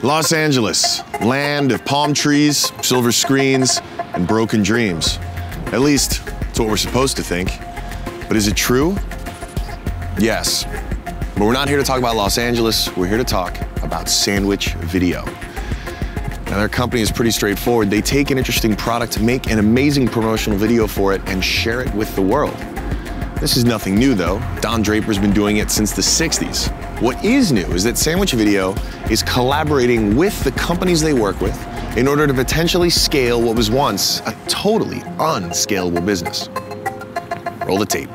Los Angeles, land of palm trees, silver screens, and broken dreams. At least, it's what we're supposed to think. But is it true? Yes. But we're not here to talk about Los Angeles, we're here to talk about Sandwich Video. Now, their company is pretty straightforward. They take an interesting product, make an amazing promotional video for it, and share it with the world. This is nothing new, though. Don Draper's been doing it since the 60s. What is new is that Sandwich Video is collaborating with the companies they work with in order to potentially scale what was once a totally unscalable business. Roll the tape.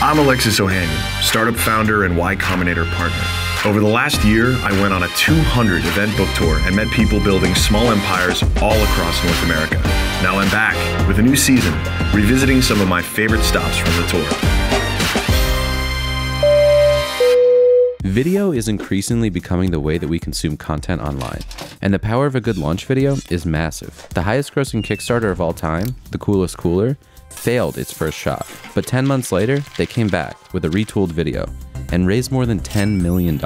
I'm Alexis Ohanian, startup founder and Y Combinator partner. Over the last year, I went on a 200 event book tour and met people building small empires all across North America. Now I'm back with a new season, revisiting some of my favorite stops from the tour. Video is increasingly becoming the way that we consume content online, and the power of a good launch video is massive. The highest grossing Kickstarter of all time, The Coolest Cooler, failed its first shot, but 10 months later, they came back with a retooled video and raised more than $10 million.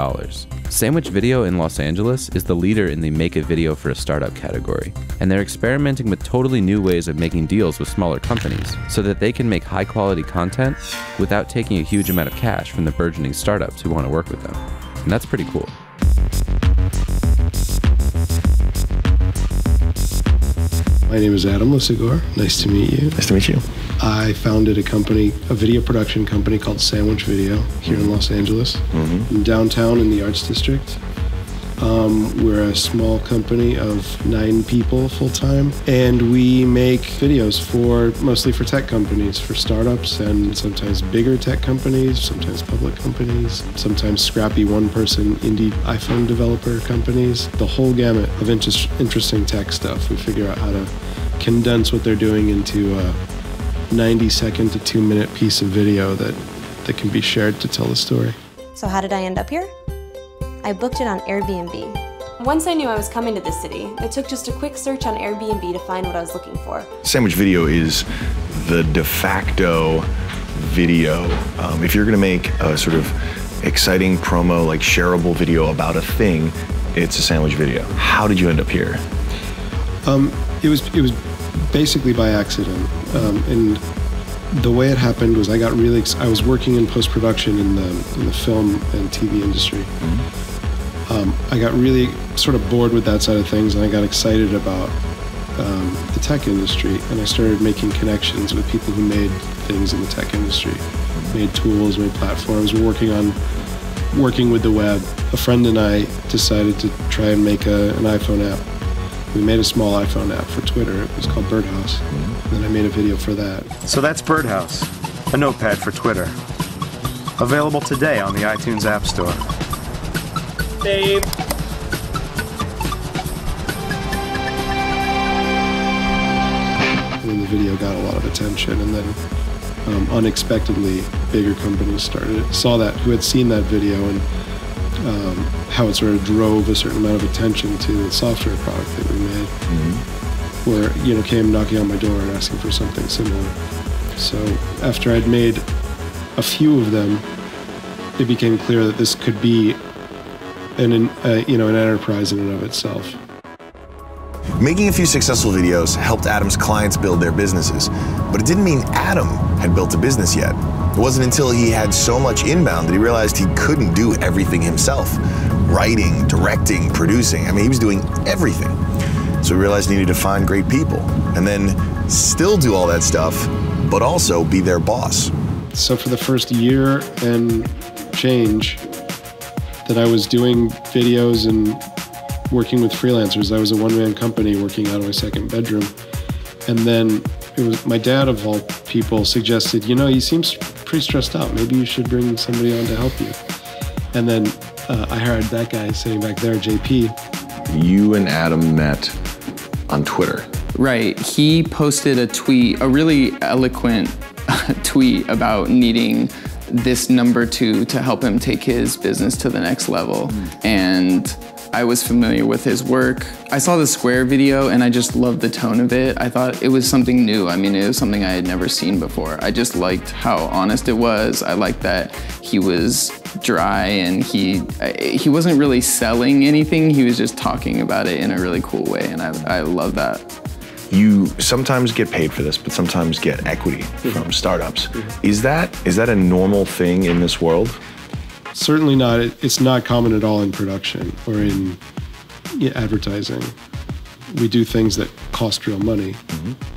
Sandwich Video in Los Angeles is the leader in the make a video for a startup category, and they're experimenting with totally new ways of making deals with smaller companies so that they can make high quality content without taking a huge amount of cash from the burgeoning startups who want to work with them. And that's pretty cool. My name is Adam Lisagor. Nice to meet you. Nice to meet you. I founded a company, a video production company called Sandwich Video here in Los Angeles, in downtown in the Arts District. We're a small company of 9 people full-time, and we make videos mostly for tech companies, for startups, and sometimes bigger tech companies, sometimes public companies, sometimes scrappy one-person indie iPhone developer companies. The whole gamut of interesting tech stuff. We figure out how to condense what they're doing into a 90-second to 2-minute piece of video that can be shared to tell the story. So how did I end up here? I booked it on Airbnb. Once I knew I was coming to this city, it took just a quick search on Airbnb to find what I was looking for. Sandwich Video is the de facto video. If you're gonna make a sort of exciting promo, like shareable video about a thing, it's a Sandwich Video. How did you end up here? It was basically by accident. And the way it happened was I was working in post-production in the film and TV industry. I got really sort of bored with that side of things, and I got excited about the tech industry, and I started making connections with people who made things in the tech industry, made tools, made platforms. We're working with the web. A friend and I decided to try and make an iPhone app. We made a small iPhone app for Twitter. It was called Birdhouse. And then I made a video for that. So that's Birdhouse, a notepad for Twitter. Available today on the iTunes App Store. Dave. And then the video got a lot of attention, and then unexpectedly, bigger companies who had seen that video, and how it sort of drove a certain amount of attention to the software product that we made, where, came knocking on my door and asking for something similar. So after I'd made a few of them, it became clear that this could be an enterprise in and of itself. Making a few successful videos helped Adam's clients build their businesses, but it didn't mean Adam had built a business yet. It wasn't until he had so much inbound that he realized he couldn't do everything himself. Writing, directing, producing, he was doing everything. So he realized he needed to find great people, and then still do all that stuff, but also be their boss. So for the first year and change that I was doing videos and working with freelancers, I was a one-man company working out of my second bedroom. And then it was my dad, of all people, suggested, you seem pretty stressed out. Maybe you should bring somebody on to help you. And then I hired that guy sitting back there, JP. You and Adam met on Twitter. Right. He posted a tweet, a really eloquent tweet about needing this number 2 to help him take his business to the next level. And I was familiar with his work. I saw the Square video and I just loved the tone of it. I thought it was something new. It was something I had never seen before. I just liked how honest it was. I liked that he was dry, and he wasn't really selling anything. He was just talking about it in a really cool way, and I love that. You sometimes get paid for this, but sometimes get equity from startups. Is that a normal thing in this world? Certainly not. It's not common at all in production or in advertising. We do things that cost real money.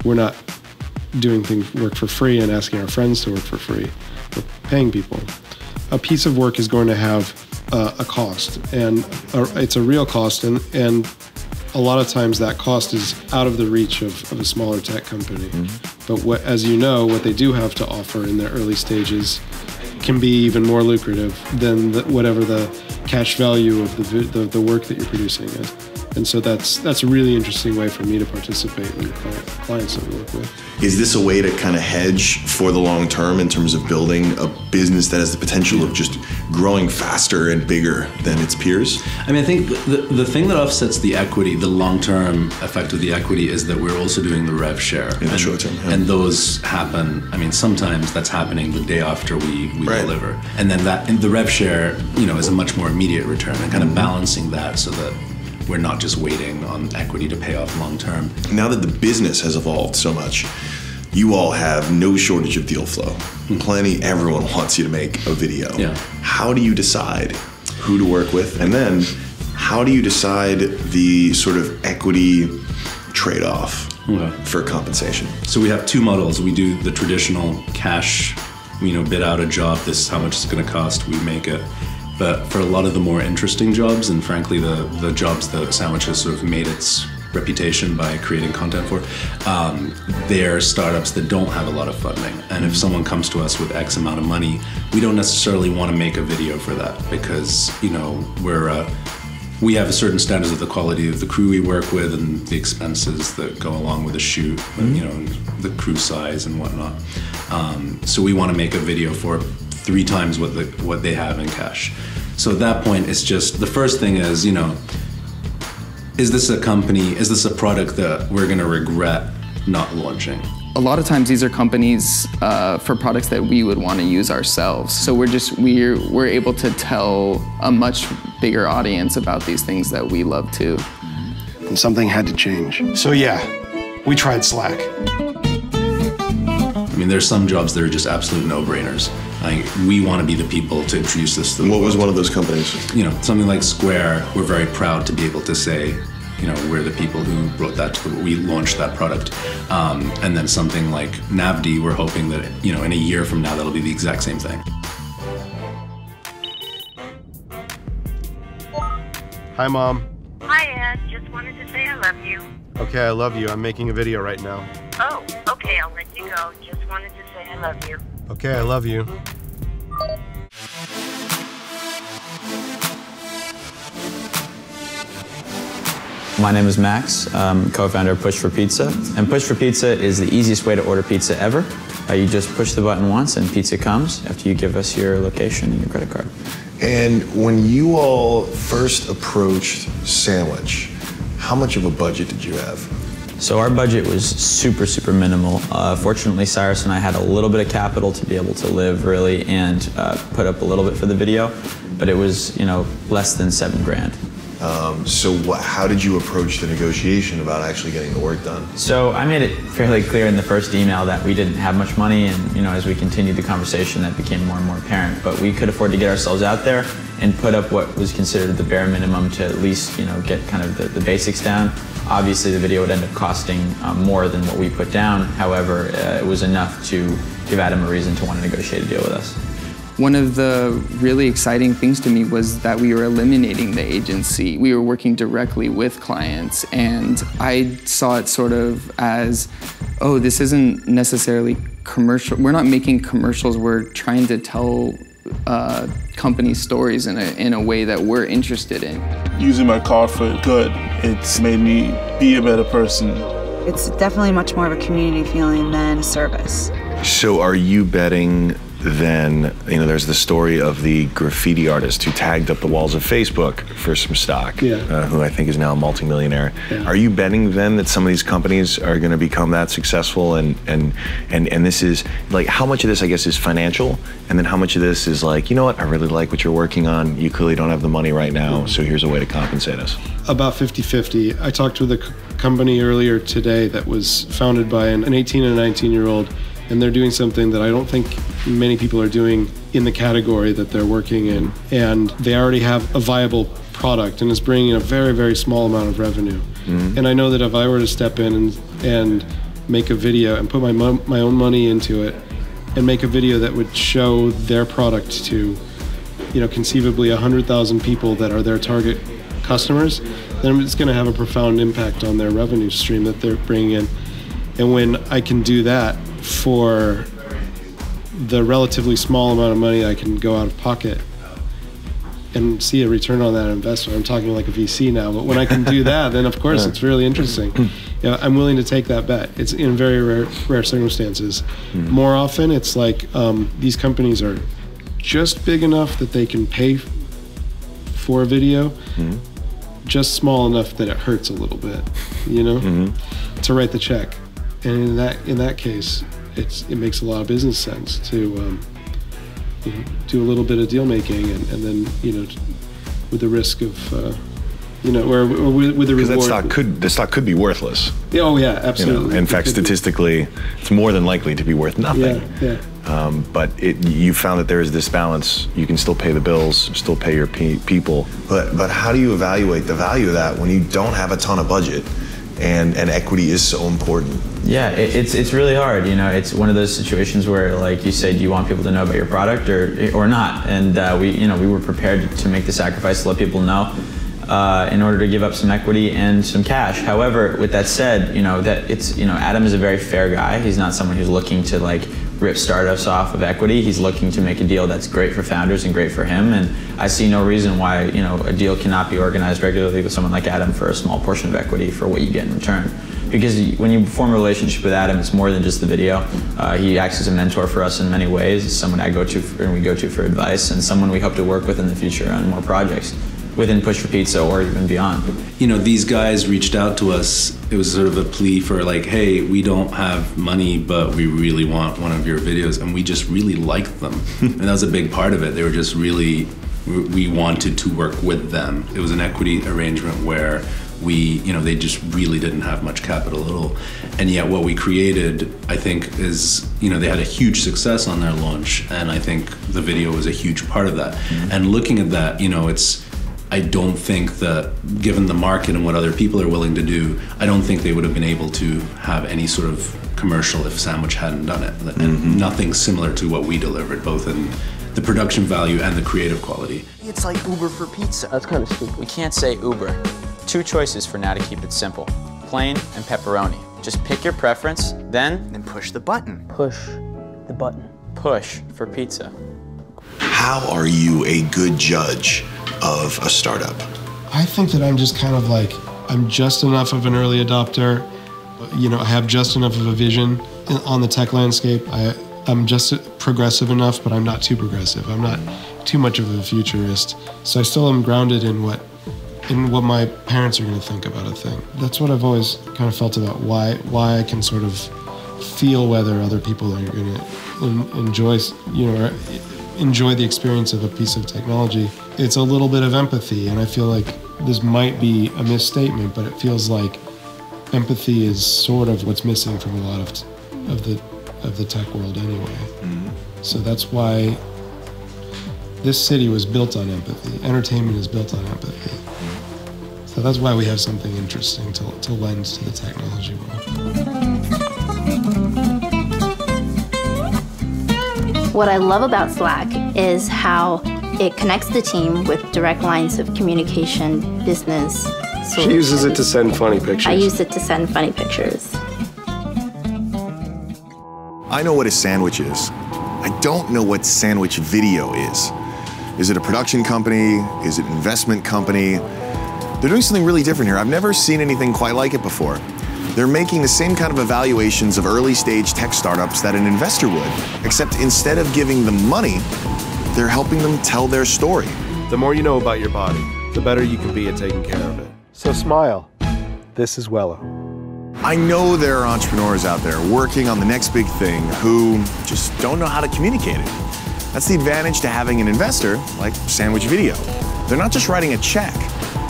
We're not doing work for free and asking our friends to work for free. We're paying people. A piece of work is going to have a cost, and it's a real cost, and a lot of times that cost is out of the reach of a smaller tech company. But as you know, what they do have to offer in their early stages can be even more lucrative than whatever the cash value of the work that you're producing is. And so that's a really interesting way for me to participate in the clients that we work with. Is this a way to kind of hedge for the long term in terms of building a business that has the potential of just growing faster and bigger than its peers? I mean, I think the thing that offsets the equity, the long-term effect of the equity, is that we're also doing the rev share. In the short term, yeah. And those happen, I mean, sometimes that's happening the day after we deliver. And then the rev share, is a much more immediate return, and kind of balancing that so that we're not just waiting on equity to pay off long term. Now that the business has evolved so much, you all have no shortage of deal flow. Everyone wants you to make a video. Yeah. How do you decide who to work with? And then how do you decide the sort of equity trade-off for compensation? So we have two models. We do the traditional cash, bid out a job, this is how much it's gonna cost, we make it. But for a lot of the more interesting jobs, and frankly the jobs that Sandwich has sort of made its reputation by creating content for, they're startups that don't have a lot of funding. And if someone comes to us with X amount of money, we don't necessarily want to make a video for that, because we have a certain standards of the quality of the crew we work with and the expenses that go along with a shoot, the crew size and whatnot. So we want to make a video for 3 times what they have in cash. So at that point, it's just, the first thing is, is this a company, is this a product that we're gonna regret not launching? A lot of times these are companies for products that we would want to use ourselves. So we're able to tell a much bigger audience about these things that we love too. And something had to change. So yeah, we tried Slack. I mean, there's some jobs that are just absolute no-brainers. We want to be the people to introduce this to the world. What was one of those companies? Something like Square, we're very proud to be able to say, we're the people who brought that we launched that product. And then something like Navdi, we're hoping that, in a year from now, that'll be the exact same thing. Hi, Mom. Hi, Ed. Just wanted to say I love you. Okay, I love you. I'm making a video right now. Oh, okay, I'll let you go. Just wanted to say I love you. Okay, I love you. My name is Max. I'm co-founder of Push for Pizza. And Push for Pizza is the easiest way to order pizza ever. You just push the button once and pizza comes after you give us your location and your credit card. And when you all first approached Sandwich, how much of a budget did you have? So our budget was super, super minimal. Fortunately, Cyrus and I had a little bit of capital to be able to live really and put up a little bit for the video, but it was, less than $7 grand. How did you approach the negotiation about actually getting the work done? So I made it fairly clear in the first email that we didn't have much money, and as we continued the conversation, that became more and more apparent. But we could afford to get ourselves out there and put up what was considered the bare minimum to at least get kind of the basics down. Obviously, the video would end up costing more than what we put down. However, it was enough to give Adam a reason to want to negotiate a deal with us. One of the really exciting things to me was that we were eliminating the agency. We were working directly with clients, and I saw it sort of as, oh, this isn't necessarily commercial. We're not making commercials. We're trying to tell company stories in a way that we're interested in. Using my car for good, it's made me be a better person. It's definitely much more of a community feeling than a service. So are you betting then, you know, there's the story of the graffiti artist who tagged up the walls of Facebook for some stock, who I think is now a multimillionaire. Yeah. Are you betting then that some of these companies are going to become that successful, and this is like, how much of this I guess is financial, and then how much of this is like, you know what, I really like what you're working on, you clearly don't have the money right now, so here's a way to compensate us? About 50-50. I talked with a company earlier today that was founded by an 18 and a 19-year-old, and they're doing something that I don't think many people are doing in the category that they're working in. And they already have a viable product, and it's bringing in a very, very small amount of revenue. And I know that if I were to step in and make a video and put my own money into it and make a video that would show their product to, you know, conceivably 100,000 people that are their target customers, then it's going to have a profound impact on their revenue stream that they're bringing in. And when I can do that for the relatively small amount of money I can go out of pocket and see a return on that investment, I'm talking like a VC now, but when I can do that, then of course it's really interesting. You know, I'm willing to take that bet. It's in very rare circumstances. More often it's like these companies are just big enough that they can pay for a video, just small enough that it hurts a little bit, you know, to write the check. And in that case, it makes a lot of business sense to you know, do a little bit of deal making, and then, you know, with the risk of you know, or with the reward. Because the stock could be worthless. Yeah, oh yeah, absolutely. You know, in fact, statistically, it's more than likely to be worth nothing. But you found that there is this balance. You can still pay the bills, still pay your people. But how do you evaluate the value of that when you don't have a ton of budget? And equity is so important. Yeah, it's really hard. You know, it's one of those situations where, like you say, do you want people to know about your product or not? And we were prepared to make the sacrifice to let people know in order to give up some equity and some cash. However, with that said, Adam is a very fair guy. He's not someone who's looking to like rip startups off of equity. He's looking to make a deal that's great for founders and great for him. And I see no reason why, you know, a deal cannot be organized regularly with someone like Adam for a small portion of equity for what you get in return. Because when you form a relationship with Adam, it's more than just the video. He acts as a mentor for us in many ways. He's someone I go to for advice, and someone we hope to work with in the future on more projects within Push for Pizza or even beyond. You know, these guys reached out to us. It was sort of a plea for like, hey, we don't have money, but we really want one of your videos, and we just really liked them. And that was a big part of it. They were just really, we wanted to work with them. It was an equity arrangement where they just really didn't have much capital at all. And yet what we created, I think, is, they had a huge success on their launch, and I think the video was a huge part of that. And looking at that, I don't think that, given the market and what other people are willing to do, I don't think they would have been able to have any sort of commercial if Sandwich hadn't done it. And nothing similar to what we delivered, both in the production value and the creative quality. It's like Uber for pizza. That's kind of stupid. We can't say Uber. 2 choices for now to keep it simple. Plain and pepperoni. Just pick your preference, then push the button. Push the button. Push for pizza. How are you a good judge of a startup? I think that I'm just kind of like, I'm just enough of an early adopter. I have just enough of a vision on the tech landscape. I'm just progressive enough, but I'm not too progressive. I'm not too much of a futurist. So I still am grounded in what my parents are going to think about a thing. That's what I've always kind of felt about why I can sort of feel whether other people are going to enjoy the experience of a piece of technology. It's a little bit of empathy, and I feel like this might be a misstatement, but it feels like empathy is sort of what's missing from a lot of the tech world anyway. So that's why this city was built on empathy. Entertainment is built on empathy. So that's why we have something interesting to lend to the technology world. What I love about Slack is how it connects the team with direct lines of communication, business. She uses it to send funny pictures. I use it to send funny pictures. I know what a sandwich is. I don't know what sandwich video is. Is it a production company? Is it an investment company? They're doing something really different here. I've never seen anything quite like it before. They're making the same kind of evaluations of early-stage tech startups that an investor would, except instead of giving them money, they're helping them tell their story. The more you know about your body, the better you can be at taking care of it. So smile. This is Wello. I know there are entrepreneurs out there working on the next big thing who just don't know how to communicate it. That's the advantage to having an investor like Sandwich Video. They're not just writing a check.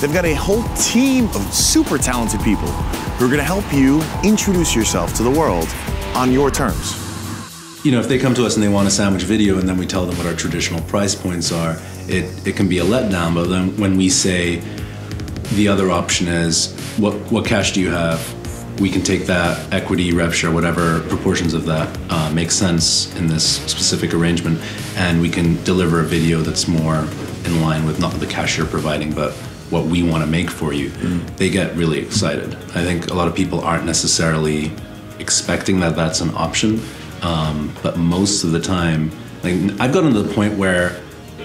They've got a whole team of super talented people who are going to help you introduce yourself to the world on your terms. You know, if they come to us and they want a sandwich video and then we tell them what our traditional price points are, it can be a letdown. But then when we say the other option is, what cash do you have? We can take that, equity, rev share, whatever proportions of that make sense in this specific arrangement, and we can deliver a video that's more in line with not the cash you're providing, but what we want to make for you. They get really excited. I think a lot of people aren't necessarily expecting that that's an option, but most of the time, like, I've gotten to the point where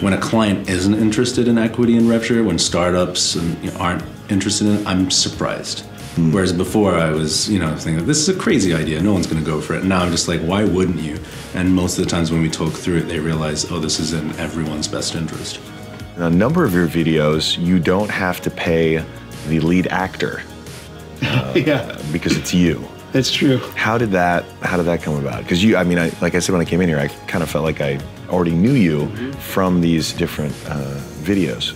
when a client isn't interested in equity and rev share, when startups aren't interested in it, I'm surprised. Whereas before I was, thinking, this is a crazy idea, no one's going to go for it. Now I'm just like, why wouldn't you? And most of the times when we talk through it, they realize, oh, this is in everyone's best interest. In a number of your videos, you don't have to pay the lead actor because it's you. It's true. How did that come about? Because like I said when I came in here, I kind of felt like I already knew you from these different videos.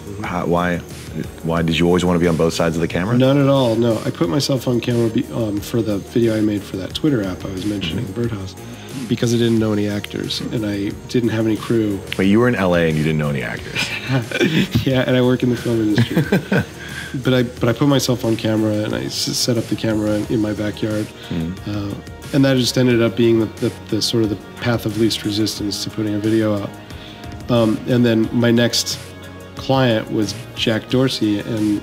Why did you always want to be on both sides of the camera? Not at all, no. I put myself on camera for the video I made for that Twitter app I was mentioning, Birdhouse, because I didn't know any actors and I didn't have any crew. But you were in LA and you didn't know any actors. Yeah, and I work in the film industry. But I put myself on camera and I set up the camera in my backyard. And that just ended up being the sort of the path of least resistance to putting a video out. And then my next client was Jack Dorsey, and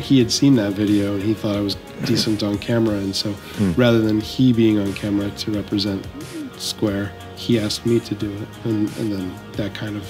he had seen that video and he thought I was decent on camera, and so rather than he being on camera to represent Square, he asked me to do it, and then that kind of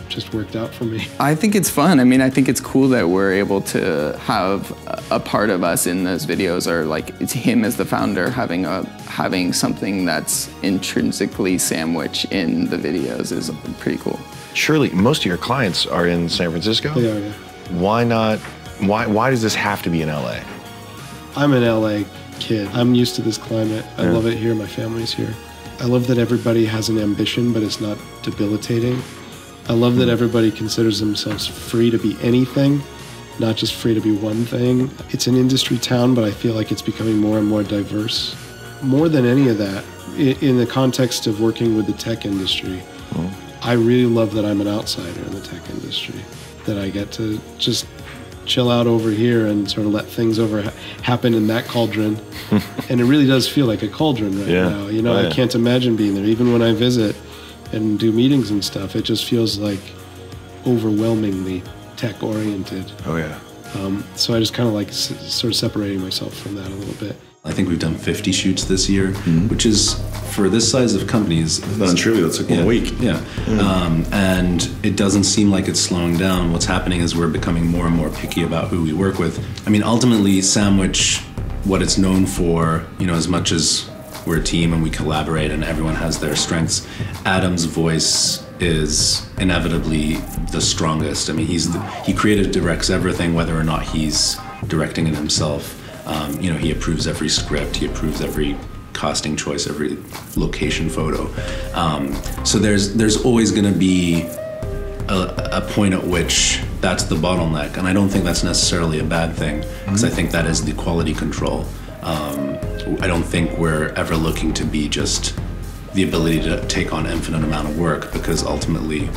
just worked out for me. I think it's fun. I mean, I think it's cool that we're able to have a part of us in those videos, or like it's him as the founder having something that's intrinsically Sandwich in the videos is pretty cool. Surely, most of your clients are in San Francisco? They are, yeah. Why not? Why does this have to be in LA? I'm an LA kid. I'm used to this climate. I love it here. My family's here. I love that everybody has an ambition, but it's not debilitating. I love that everybody considers themselves free to be anything, not just free to be one thing. It's an industry town, but I feel like it's becoming more and more diverse. More than any of that, in the context of working with the tech industry, I really love that I'm an outsider in the tech industry, that I get to just chill out over here and sort of let things happen in that cauldron. And it really does feel like a cauldron right now. I can't imagine being there. Even when I visit and do meetings and stuff, it just feels like overwhelmingly tech oriented. Oh yeah. So I just kind of like sort of separating myself from that a little bit. I think we've done 50 shoots this year, which is, for this size of companies... That's true, that's like 1 week. Yeah, and it doesn't seem like it's slowing down. What's happening is we're becoming more and more picky about who we work with. I mean, ultimately, Sandwich, what it's known for, as much as we're a team and we collaborate and everyone has their strengths, Adam's voice is inevitably the strongest. I mean, he creative directs everything, whether or not he's directing it himself. He approves every script, he approves every casting choice, every location photo. So there's always going to be a point at which that's the bottleneck, and I don't think that's necessarily a bad thing, because I think that is the quality control. I don't think we're ever looking to be just the ability to take on infinite amount of work, because ultimately,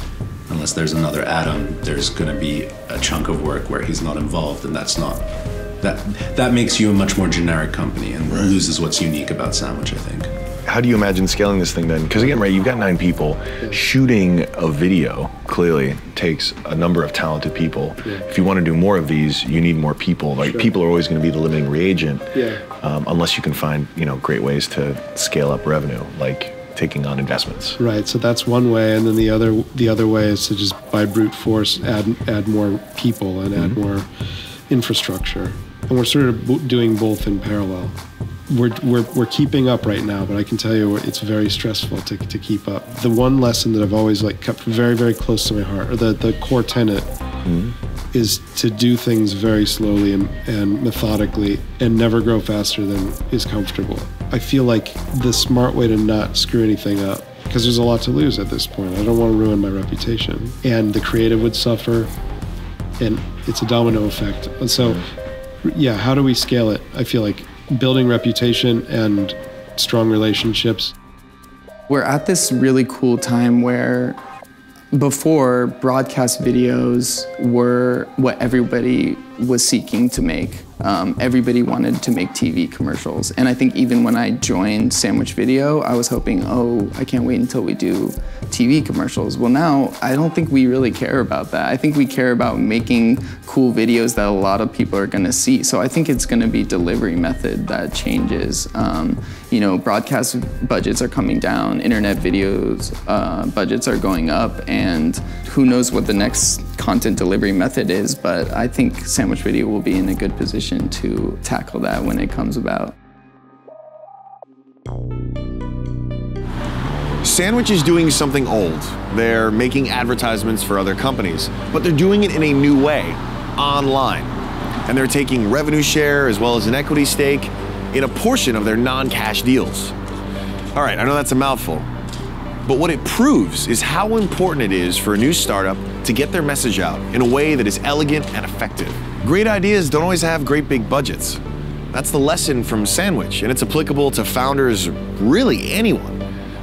unless there's another Adam, there's going to be a chunk of work where he's not involved, and that's not... That makes you a much more generic company and loses what's unique about Sandwich, I think. How do you imagine scaling this thing then? Because again, right, you've got 9 people. Shooting a video clearly takes a number of talented people. If you want to do more of these, you need more people. Like people are always going to be the limiting reagent, unless you can find great ways to scale up revenue, like taking on investments. Right. So that's one way, and then the other way is to just by brute force add more people and add more infrastructure. And we're sort of doing both in parallel. We're keeping up right now, but I can tell you it's very stressful to keep up. The one lesson that I've always kept very, very close to my heart, or the core tenet, is to do things very slowly and methodically and never grow faster than is comfortable. I feel like the smart way to not screw anything up, because there's a lot to lose at this point. I don't want to ruin my reputation. And the creative would suffer, and it's a domino effect. And so, yeah, how do we scale it? I feel like building reputation and strong relationships. We're at this really cool time where before, broadcast videos were what everybody was seeking to make. Everybody wanted to make TV commercials. And I think even when I joined Sandwich Video, I was hoping, oh, I can't wait until we do TV commercials. Well, now I don't think we really care about that. I think we care about making cool videos that a lot of people are gonna see. So I think it's gonna be delivery method that changes. You know, broadcast budgets are coming down, internet videos budgets are going up, and who knows what the next content delivery method is, but I think Sandwich Video will be in a good position to tackle that when it comes about. Sandwich is doing something old. They're making advertisements for other companies, but they're doing it in a new way, online. And they're taking revenue share as well as an equity stake in a portion of their non-cash deals. All right, I know that's a mouthful, but what it proves is how important it is for a new startup to get their message out in a way that is elegant and effective. Great ideas don't always have great big budgets. That's the lesson from Sandwich, and it's applicable to founders, really anyone.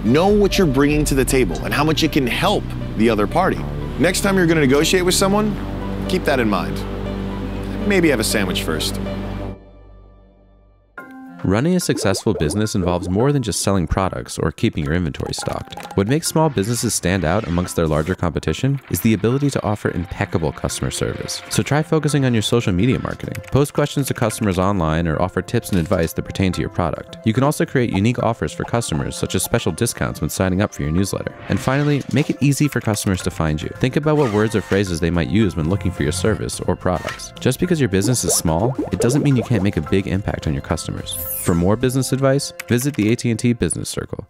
Know what you're bringing to the table and how much it can help the other party. Next time you're going to negotiate with someone, keep that in mind. Maybe have a sandwich first. Running a successful business involves more than just selling products or keeping your inventory stocked. What makes small businesses stand out amongst their larger competition is the ability to offer impeccable customer service. So try focusing on your social media marketing. Post questions to customers online or offer tips and advice that pertain to your product. You can also create unique offers for customers, such as special discounts when signing up for your newsletter. And finally, make it easy for customers to find you. Think about what words or phrases they might use when looking for your service or products. Just because your business is small, it doesn't mean you can't make a big impact on your customers. For more business advice, visit the AT&T Business Circle.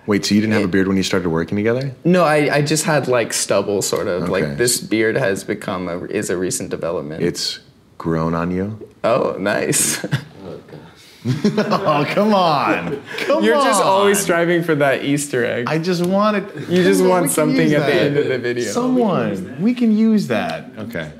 Wait, so you didn't have a beard when you started working together? No, I just had like stubble, sort of. Okay. Like this beard has become is a recent development. It's grown on you? Oh, nice. Oh, come on. You're just always striving for that Easter egg. I just want it. You just want something at the end of the video. Someone. We can use that. Okay.